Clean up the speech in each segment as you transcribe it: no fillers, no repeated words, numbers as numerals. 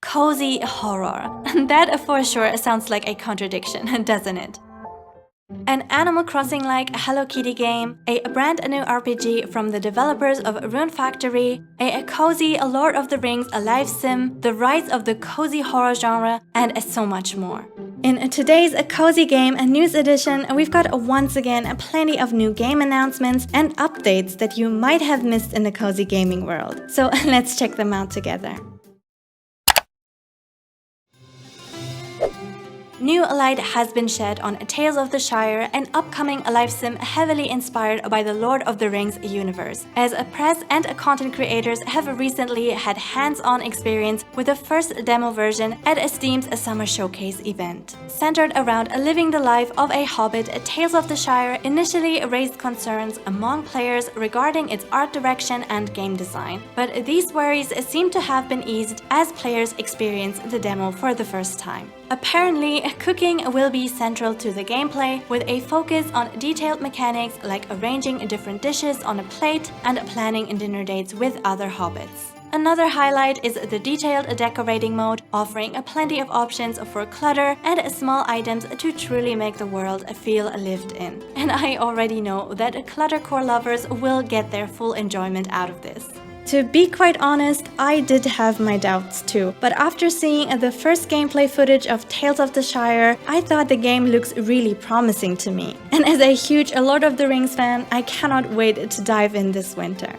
cozy horror. That for sure sounds like a contradiction, doesn't it? An Animal Crossing-like Hello Kitty game, a brand new RPG from the developers of Rune Factory, a cozy Lord of the Rings live sim, the rise of the cozy horror genre, and so much more. In today's Cozy Game News Edition, we've got once again plenty of new game announcements and updates that you might have missed in the cozy gaming world. So let's check them out together. New light has been shed on Tales of the Shire, an upcoming live sim heavily inspired by the Lord of the Rings universe, as press and content creators have recently had hands-on experience with the first demo version at Steam's Summer Showcase event. Centered around living the life of a hobbit, Tales of the Shire initially raised concerns among players regarding its art direction and game design, but these worries seem to have been eased as players experience the demo for the first time. Apparently, cooking will be central to the gameplay, with a focus on detailed mechanics like arranging different dishes on a plate and planning dinner dates with other hobbits. Another highlight is the detailed decorating mode, offering plenty of options for clutter and small items to truly make the world feel lived in. And I already know that cluttercore lovers will get their full enjoyment out of this. To be quite honest, I did have my doubts too, but after seeing the first gameplay footage of Tales of the Shire, I thought the game looks really promising to me. And as a huge Lord of the Rings fan, I cannot wait to dive in this winter.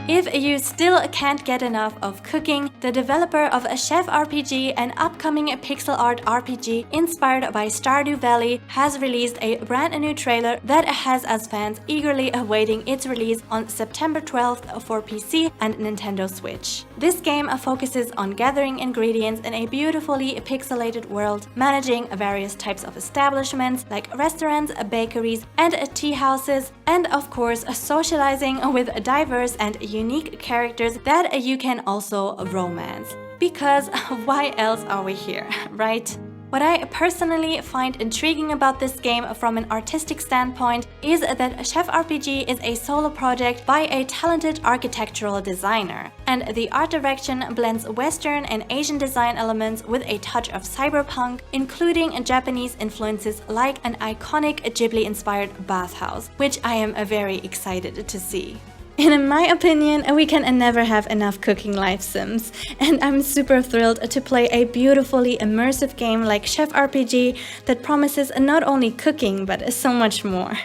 If you still can't get enough of cooking, the developer of Chef RPG, an upcoming pixel art RPG inspired by Stardew Valley, has released a brand new trailer that has us fans eagerly awaiting its release on September 12th for PC and Nintendo Switch. This game focuses on gathering ingredients in a beautifully pixelated world, managing various types of establishments like restaurants, bakeries, and tea houses, and of course socializing with diverse and unique characters that you can also romance. Because why else are we here, right? What I personally find intriguing about this game from an artistic standpoint is that Chef RPG is a solo project by a talented architectural designer, and the art direction blends Western and Asian design elements with a touch of cyberpunk, including Japanese influences like an iconic Ghibli-inspired bathhouse, which I am very excited to see. In my opinion, we can never have enough cooking live sims, and I'm super thrilled to play a beautifully immersive game like Chef RPG that promises not only cooking but so much more.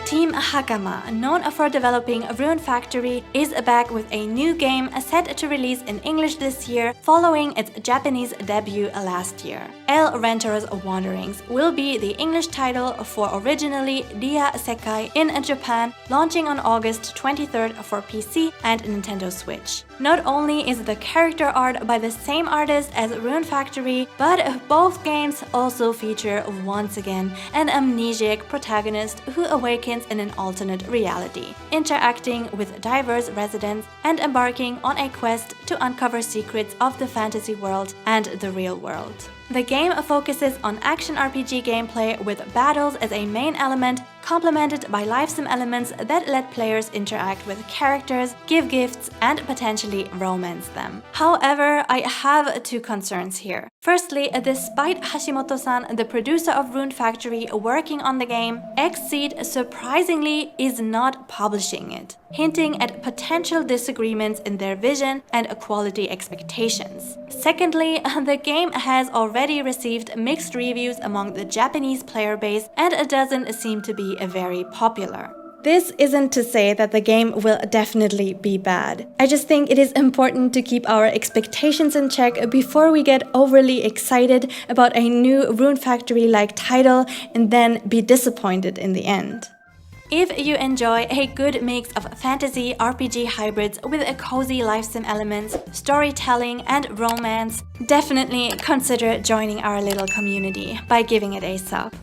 Team Hakama, known for developing Rune Factory, is back with a new game set to release in English this year following its Japanese debut last year. Elrentaros Wanderings will be the English title for originally Dia Sekai in Japan, launching on August 23rd for PC and Nintendo Switch. Not only is the character art by the same artist as Rune Factory, but both games also feature once again an amnesiac protagonist who awakens in an alternate reality, interacting with diverse residents and embarking on a quest to uncover secrets of the fantasy world and the real world. The game focuses on action RPG gameplay with battles as a main element, complemented by live sim elements that let players interact with characters, give gifts, and potentially romance them. However, I have two concerns here. Firstly, despite Hashimoto-san, the producer of Rune Factory, working on the game, Xseed surprisingly is not publishing it, hinting at potential disagreements in their vision and quality expectations. Secondly, the game has already received mixed reviews among the Japanese player base and doesn't seem to be very popular. This isn't to say that the game will definitely be bad. I just think it is important to keep our expectations in check before we get overly excited about a new Rune Factory-like title and then be disappointed in the end. If you enjoy a good mix of fantasy RPG hybrids with a cozy life sim elements, storytelling, and romance, definitely consider joining our little community by giving it a sub.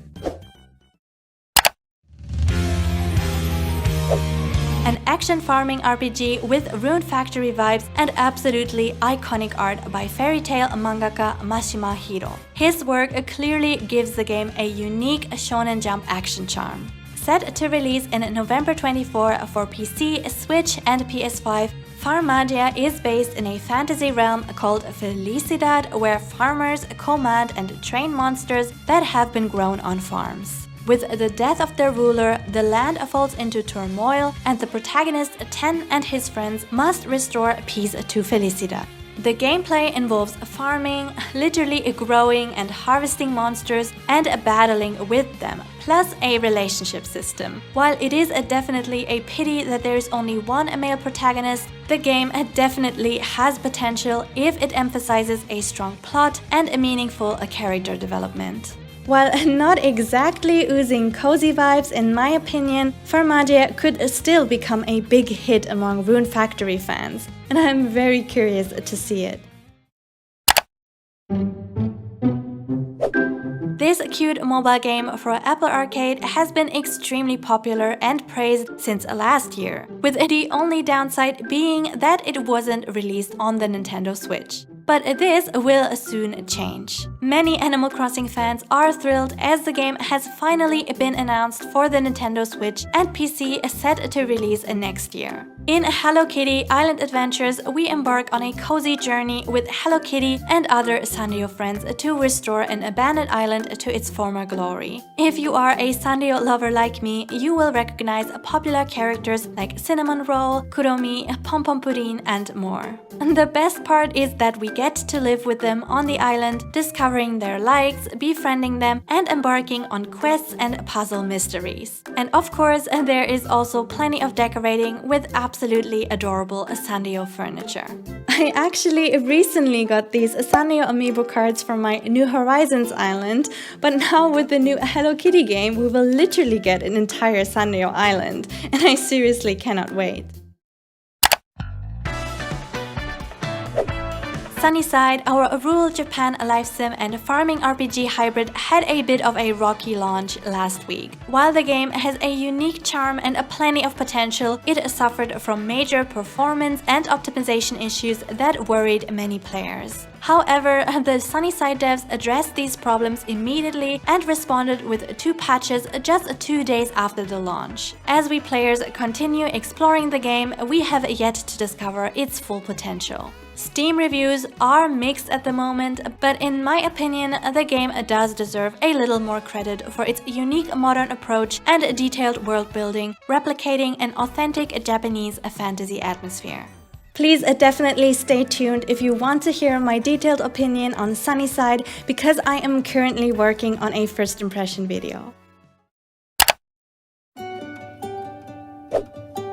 An action farming RPG with Rune Factory vibes and absolutely iconic art by fairy tale mangaka Mashima Hiro. His work clearly gives the game a unique Shonen Jump action charm. set to release in November 24 for PC, Switch, and PS5, Farmagia is based in a fantasy realm called Felicidad, where farmers command and train monsters that have been grown on farms. With the death of their ruler, the land falls into turmoil, and the protagonist, Ten, and his friends must restore peace to Felicidad. The gameplay involves farming, literally growing and harvesting monsters, and battling with them, plus a relationship system. While it is definitely a pity that there is only one male protagonist, the game definitely has potential if it emphasizes a strong plot and a meaningful character development. While not exactly oozing cozy vibes in my opinion, Farmagia could still become a big hit among Rune Factory fans, and I'm very curious to see it. This cute mobile game for Apple Arcade has been extremely popular and praised since last year, with the only downside being that it wasn't released on the Nintendo Switch. But this will soon change. Many Animal Crossing fans are thrilled as the game has finally been announced for the Nintendo Switch and PC set to release next year. In Hello Kitty Island Adventures, we embark on a cozy journey with Hello Kitty and other Sanrio friends to restore an abandoned island to its former glory. If you are a Sanrio lover like me, you will recognize popular characters like Cinnamon Roll, Kuromi, Pom Pom Pudding, and more. And the best part is that we get to live with them on the island, discovering their likes, befriending them, and embarking on quests and puzzle mysteries. And of course, there is also plenty of decorating with absolutely adorable Sanrio furniture. I actually recently got these Sanrio amiibo cards from my New Horizons island, but now with the new Hello Kitty game, we will literally get an entire Sanrio island, and I seriously cannot wait. Sunnyside, our rural Japan life sim and farming RPG hybrid, had a bit of a rocky launch last week. While the game has a unique charm and plenty of potential, it suffered from major performance and optimization issues that worried many players. However, the Sunnyside devs addressed these problems immediately and responded with 2 patches just 2 days after the launch. As we players continue exploring the game, we have yet to discover its full potential. Steam reviews are mixed at the moment, but in my opinion, the game does deserve a little more credit for its unique modern approach and detailed world building, replicating an authentic Japanese fantasy atmosphere. Please definitely stay tuned if you want to hear my detailed opinion on Sunnyside, because I am currently working on a first impression video.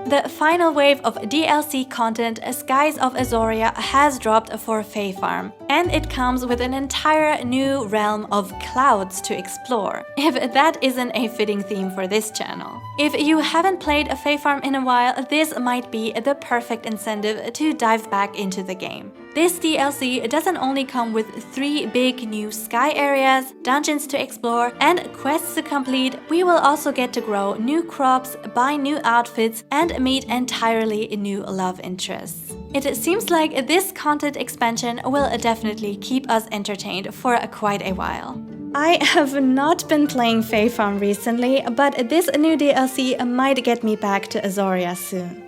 The final wave of DLC content, Skies of Azoria, has dropped for Fae Farm, and it comes with an entire new realm of clouds to explore, if that isn't a fitting theme for this channel. If you haven't played Fae Farm in a while, this might be the perfect incentive to dive back into the game. This DLC doesn't only come with 3 big new sky areas, dungeons to explore, and quests to complete, we will also get to grow new crops, buy new outfits, and meet entirely new love interests. It seems like this content expansion will definitely keep us entertained for quite a while. I have not been playing Fae Farm recently, but this new DLC might get me back to Azoria soon.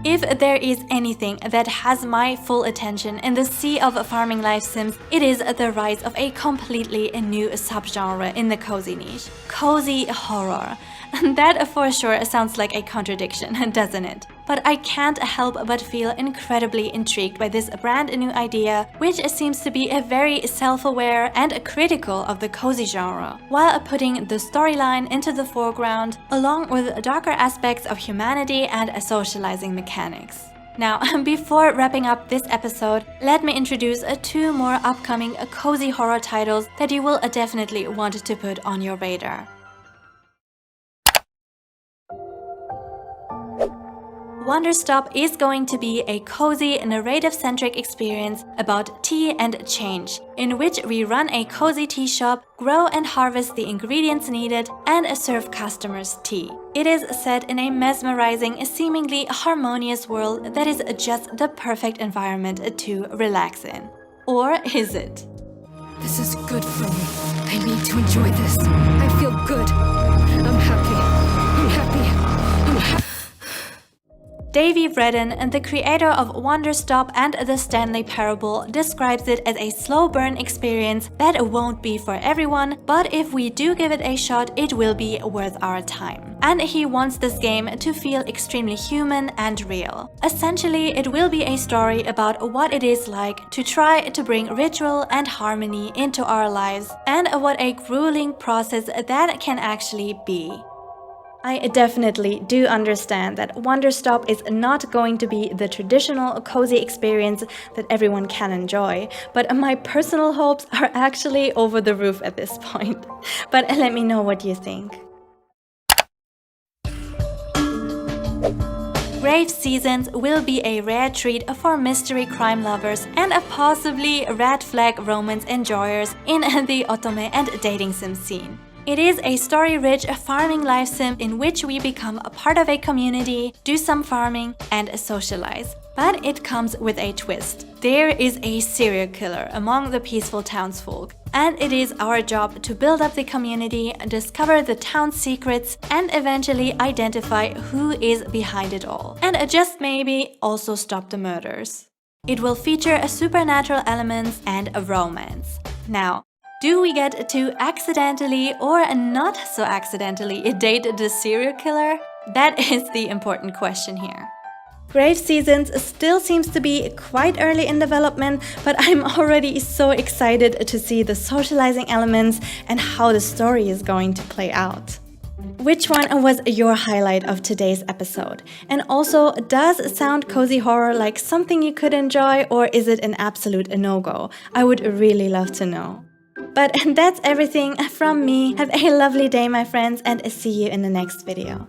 If there is anything that has my full attention in the sea of farming life sims, it is the rise of a completely new subgenre in the cozy niche: cozy horror. That for sure sounds like a contradiction, doesn't it? But I can't help but feel incredibly intrigued by this brand new idea, which seems to be very self-aware and critical of the cozy genre, while putting the storyline into the foreground, along with darker aspects of humanity and socializing mechanics. Now, before wrapping up this episode, let me introduce 2 more upcoming cozy horror titles that you will definitely want to put on your radar. Wanderstop is going to be a cozy, narrative-centric experience about tea and change, in which we run a cozy tea shop, grow and harvest the ingredients needed, and serve customers tea. It is set in a mesmerizing, seemingly harmonious world that is just the perfect environment to relax in. Or is it? This is good for me. I I need to enjoy this. I feel good. I'm happy. I'm happy. I'm happy. Davy Redden, the creator of Wanderstop and the Stanley Parable, describes it as a slow burn experience that won't be for everyone, but if we do give it a shot, it will be worth our time. And he wants this game to feel extremely human and real. Essentially, it will be a story about what it is like to try to bring ritual and harmony into our lives, and what a grueling process that can actually be. I definitely do understand that Wanderstop is not going to be the traditional cozy experience that everyone can enjoy, but my personal hopes are actually over the roof at this point. But let me know what you think. Grave Seasons will be a rare treat for mystery crime lovers and possibly red flag romance enjoyers in the Otome and dating sim scene. It is a story-rich farming life sim in which we become a part of a community, do some farming, and socialize. But it comes with a twist. There is a serial killer among the peaceful townsfolk, and it is our job to build up the community, discover the town's secrets, and eventually identify who is behind it all. And just maybe also stop the murders. It will feature supernatural elements and a romance. Now, do we get to accidentally or not so accidentally date the serial killer? That is the important question here. Grave Seasons still seems to be quite early in development, but I'm already so excited to see the socializing elements and how the story is going to play out. Which one was your highlight of today's episode? And also, does sound cozy horror like something you could enjoy, or is it an absolute no-go? I would really love to know. But that's everything from me. Have a lovely day, my friends, and see you in the next video.